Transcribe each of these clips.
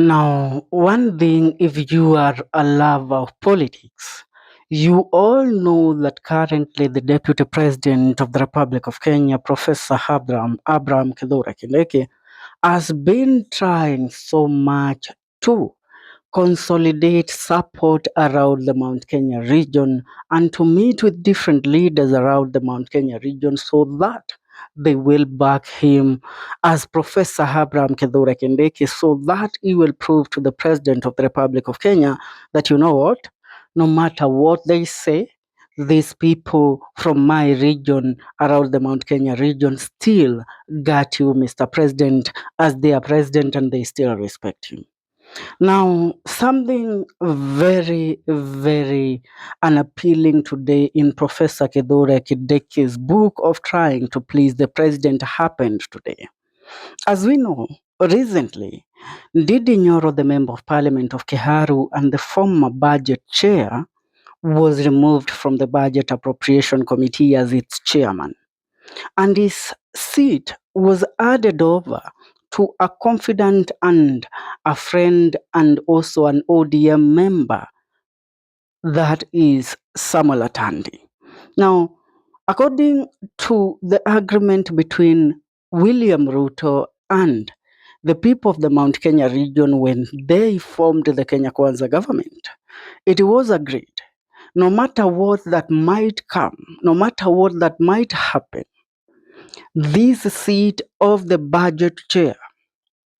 Now, one thing, if you are a lover of politics, you all know that currently the Deputy President of the Republic of Kenya, Professor Abraham Kithure Kindiki, has been trying so much to consolidate support around the Mount Kenya region and to meet with different leaders around the Mount Kenya region so that they will back him as Professor Abraham Kithure Kindiki so that he will prove to the President of the Republic of Kenya that, you know what, no matter what they say, these people from my region around the Mount Kenya region still got you, Mr. President, as their president, and they still respect him. Now, something very, very unappealing today in Professor Kithure Kindiki's book of Trying to Please the President happened today. As we know, recently, Ndindi Nyoro, the Member of Parliament of Kiharu and the former budget chair, was removed from the Budget Appropriation Committee as its chairman, and his seat was added over to a confidant and a friend and also an ODM member, that is Samuel Atandi. Now, according to the agreement between William Ruto and the people of the Mount Kenya region when they formed the Kenya Kwanza government, it was agreed no matter what that might come, no matter what that might happen, this seat of the budget chair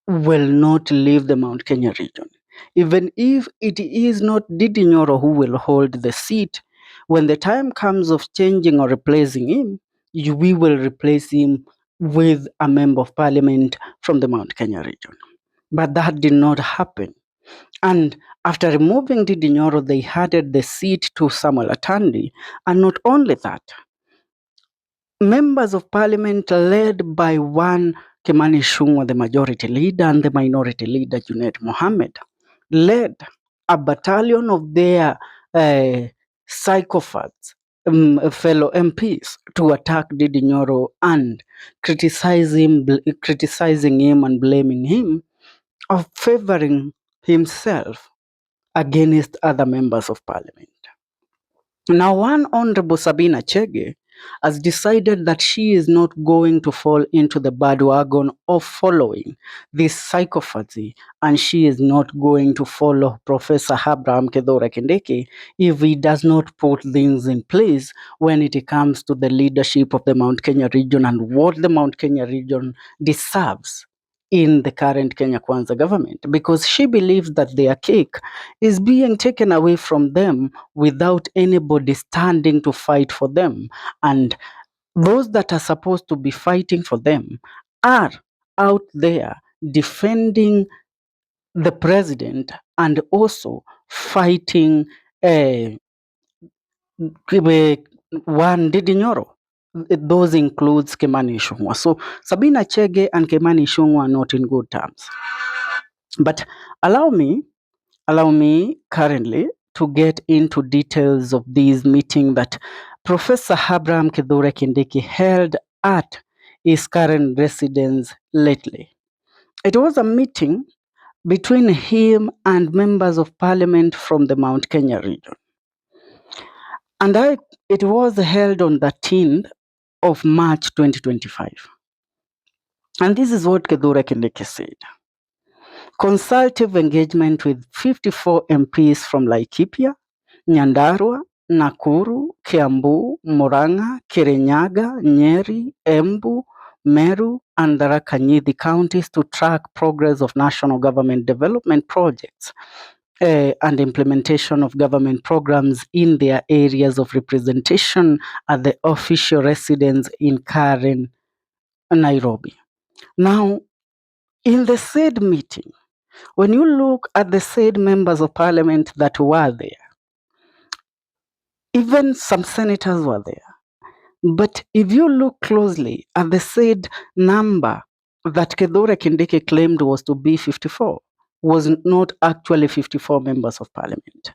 will not leave the Mount Kenya region. Even if it is not Ndindi Nyoro who will hold the seat, when the time comes of changing or replacing him, we will replace him with a member of parliament from the Mount Kenya region. But that did not happen. And after removing Ndindi Nyoro, they handed the seat to Samuel Atandi. And not only that, members of parliament led by one Kimani Ichungwah, the majority leader, and the minority leader, Junet Mohammed, led a battalion of their psychopaths, fellow MPs, to attack Ndindi Nyoro and criticizing him and blaming him of favoring himself against other members of parliament. Now, one Honorable Sabina Chege has decided that she is not going to fall into the bandwagon of following this psychopathy, and she is not going to follow Professor Abraham Kithure Kindiki if he does not put things in place when it comes to the leadership of the Mount Kenya region and what the Mount Kenya region deserves in the current Kenya Kwanza government, because she believes that their cake is being taken away from them without anybody standing to fight for them. And those that are supposed to be fighting for them are out there defending the president and also fighting one Ndindi Nyoro. Those includes Kimani Ichungwah. So Sabina Chege and Kimani Ichungwah are not in good terms. But allow me currently to get into details of this meeting that Professor Abraham Kithure Kindiki held at his current residence lately. It was a meeting between him and members of parliament from the Mount Kenya region. And it was held on the 13th of March 2025. And this is what Kithure Kindiki said. Consultative engagement with 54 MPs from Laikipia, Nyandarua, Nakuru, Kiambu, Murang'a, Kirinyaga, Nyeri, Embu, Meru, and Tharaka Nithi counties to track progress of national government development projects and implementation of government programs in their areas of representation at the official residence in Karen, Nairobi. Now, in the said meeting, when you look at the said members of parliament that were there, even some senators were there. But if you look closely at the said number that Kithure Kindiki claimed was to be 54, was not actually 54 members of parliament.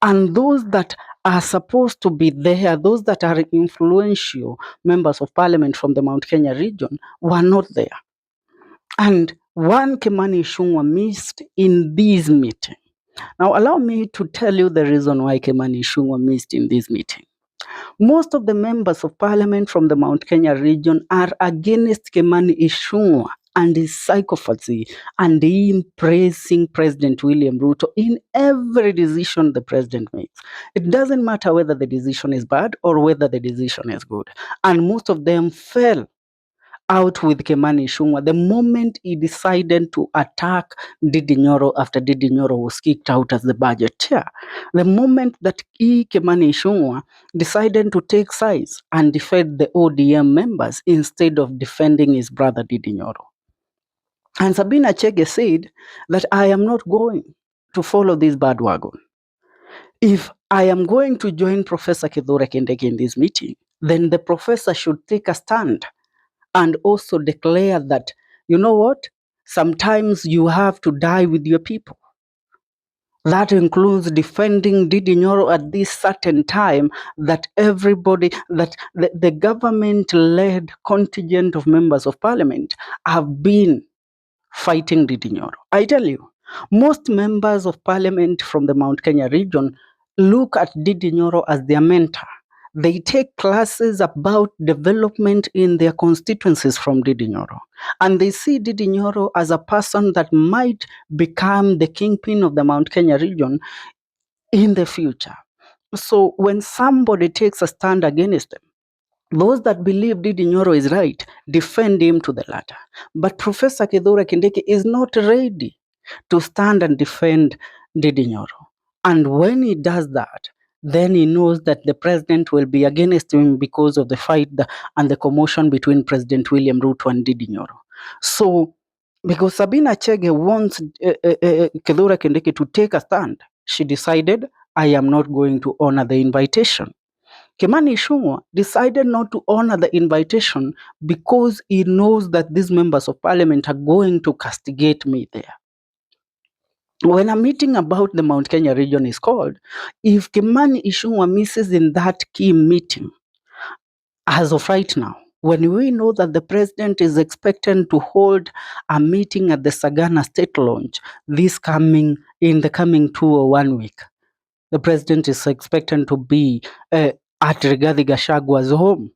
And those that are supposed to be there, those that are influential members of parliament from the Mount Kenya region, were not there. And one Kimani Ichungwah missed in this meeting. Now, allow me to tell you the reason why Kimani Ichungwah missed in this meeting. Most of the members of parliament from the Mount Kenya region are against Kimani Ichungwah and his psychopathy and him praising President William Ruto in every decision the president makes. It doesn't matter whether the decision is bad or whether the decision is good. And most of them fell out with Kimani Ichungwah the moment he decided to attack Didi Nyoro after Didi Nyoro was kicked out as the budget chair. The moment that Kimani Ichungwah decided to take sides and defend the ODM members instead of defending his brother Didi Nyoro. And Sabina Chege said that I am not going to follow this bad wagon. If I am going to join Professor Kithure Kindiki in this meeting, then the professor should take a stand and also declare that, you know what, sometimes you have to die with your people. That includes defending Didi Nyoro at this certain time that everybody, that the government-led contingent of members of parliament have been fighting Didi Nyoro. I tell you, most members of parliament from the Mount Kenya region look at Didi Nyoro as their mentor. They take classes about development in their constituencies from Didi Nyoro. And they see Didi Nyoro as a person that might become the kingpin of the Mount Kenya region in the future. So when somebody takes a stand against them, those that believe Didi Nyoro is right defend him to the latter. But Professor Kithure Kindiki is not ready to stand and defend Didi Nyoro. And when he does that, then he knows that the president will be against him because of the fight and the commotion between President William Ruto and Didi Nyoro. So, because Sabina Chege wants Kithure Kindiki to take a stand, she decided, I am not going to honor the invitation. Kimani Ichungwah decided not to honor the invitation because he knows that these members of parliament are going to castigate me there. When a meeting about the Mount Kenya region is called, if Kimani Ichungwah misses in that key meeting, as of right now, when we know that the president is expected to hold a meeting at the Sagana State Launch in the coming 2 or 1 week, the president is expected to be at Rigathi Gachagwa's home,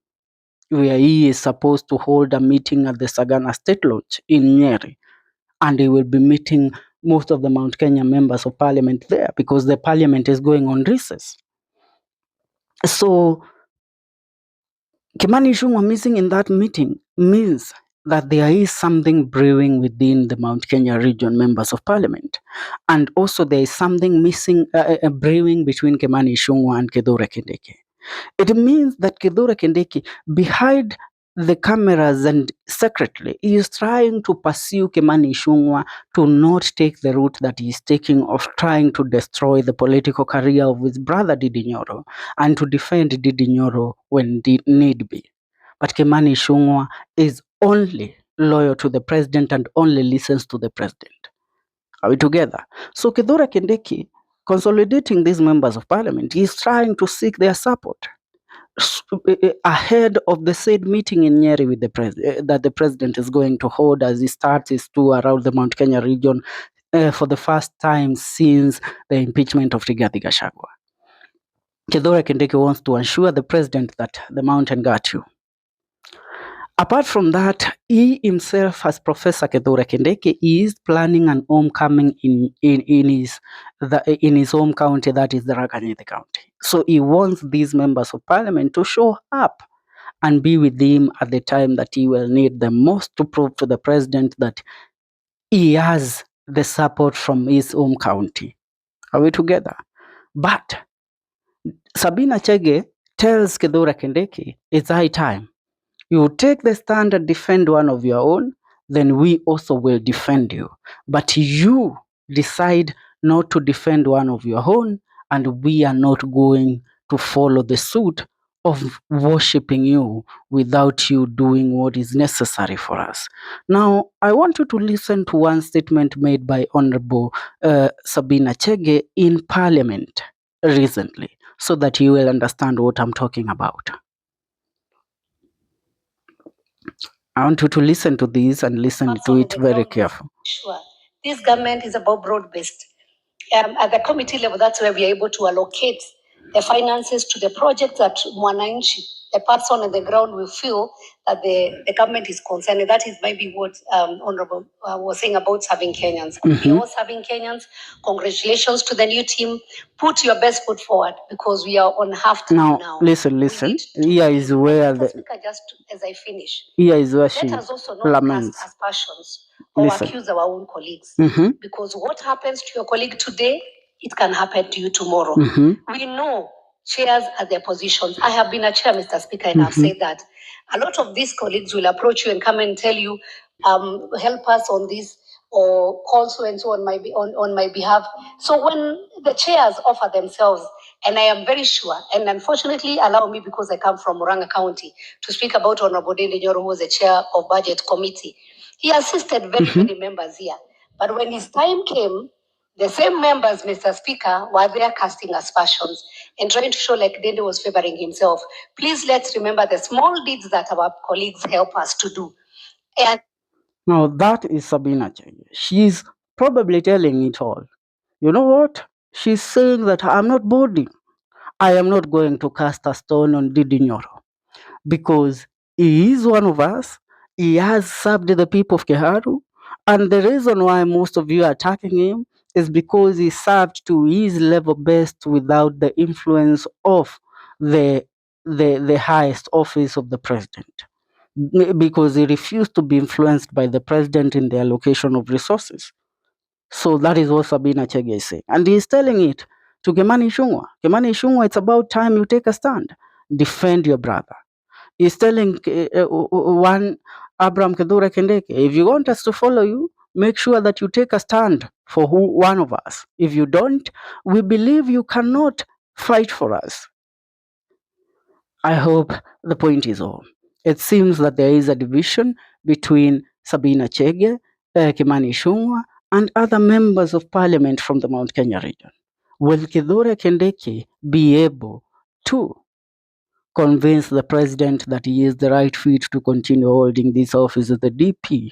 where he is supposed to hold a meeting at the Sagana State Lodge in Nyeri. And he will be meeting most of the Mount Kenya members of parliament there because the parliament is going on recess. So Kimani Ichungwah missing in that meeting means that there is something brewing within the Mount Kenya region members of parliament. And also there is something missing, brewing between Kimani Ichungwah and Kithure Kindiki. It means that Kithure Kindiki, behind the cameras and secretly, he is trying to pursue Kimani Ichungwah to not take the route that he is taking of trying to destroy the political career of his brother Didi Nyoro and to defend Didi Nyoro when need be. But Kimani Ichungwah is only loyal to the president and only listens to the president. Are we together? So Kithure Kindiki, consolidating these members of parliament, he is trying to seek their support ahead of the said meeting in Nyeri with that the president is going to hold as he starts his tour around the Mount Kenya region for the first time since the impeachment of Rigathi Gachagua. Kithure Kindiki wants to assure the president that the mountain got you. Apart from that, he himself, as Professor Kithure Kindiki, is planning an homecoming in his home county, that is the Tharaka County. So he wants these members of parliament to show up and be with him at the time that he will need them most to prove to the president that he has the support from his home county. Are we together? But Sabina Chege tells Kithure Kindiki, it's high time. You take the stand and defend one of your own, then we also will defend you. But you decide not to defend one of your own, and we are not going to follow the suit of worshipping you without you doing what is necessary for us. Now, I want you to listen to one statement made by Honorable Sabina Chege in Parliament recently, so that you will understand what I'm talking about. I want you to listen to this and listen to it very carefully. Sure. This government is about broad-based. At the committee level, that's where we are able to allocate the finances to the projects that Mwananchi, the person on the ground, will feel that the government is concerned. And that is maybe what Honorable was saying about serving Kenyans. We are all serving Kenyans. Congratulations to the new team. Put your best foot forward because we are on half time now. Listen. Here is where just as I finish. Here is where she Let us also not laments. cast aspersions or accuse our own colleagues. Because what happens to your colleague today, it can happen to you tomorrow. We know chairs are their positions. I have been a chair, Mr. Speaker, and I've said that. A lot of these colleagues will approach you and come and tell you, help us on this, or call so and so on my behalf. So when the chairs offer themselves, and I am very sure, and unfortunately, allow me because I come from Murang'a County to speak about Honorable Dende Nyoro, who was the chair of Budget Committee. He assisted many members here. But when his time came, the same members, Mr. Speaker, were there casting aspersions and trying to show like Dende was favoring himself. Please let's remember the small deeds that our colleagues help us to do. And now that is Sabina Chege. She's probably telling it all. You know what? She's saying that I'm not boarding. I am not going to cast a stone on Didi Nyoro because he is one of us. He has served the people of Keharu. And the reason why most of you are attacking him is because he served to his level best without the influence of the highest office of the president. Because he refused to be influenced by the president in the allocation of resources. So that is what Sabina Chege is saying. And he's telling it to Kimani Ichungwah. Kimani Ichungwah, it's about time you take a stand. Defend your brother. He's telling one Abraham Kedura Kendeke, if you want us to follow you, make sure that you take a stand for one of us. If you don't, we believe you cannot fight for us. I hope the point is all. It seems that there is a division between Sabina Chege, Kimani Ichungwah, and other members of parliament from the Mount Kenya region. Will Kithure Kindiki be able to convince the president that he is the right fit to continue holding this office as the DP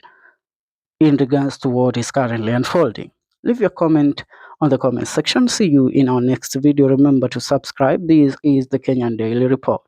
in regards to what is currently unfolding? Leave your comment on the comment section. See you in our next video. Remember to subscribe. This is the Kenyan Daily Report.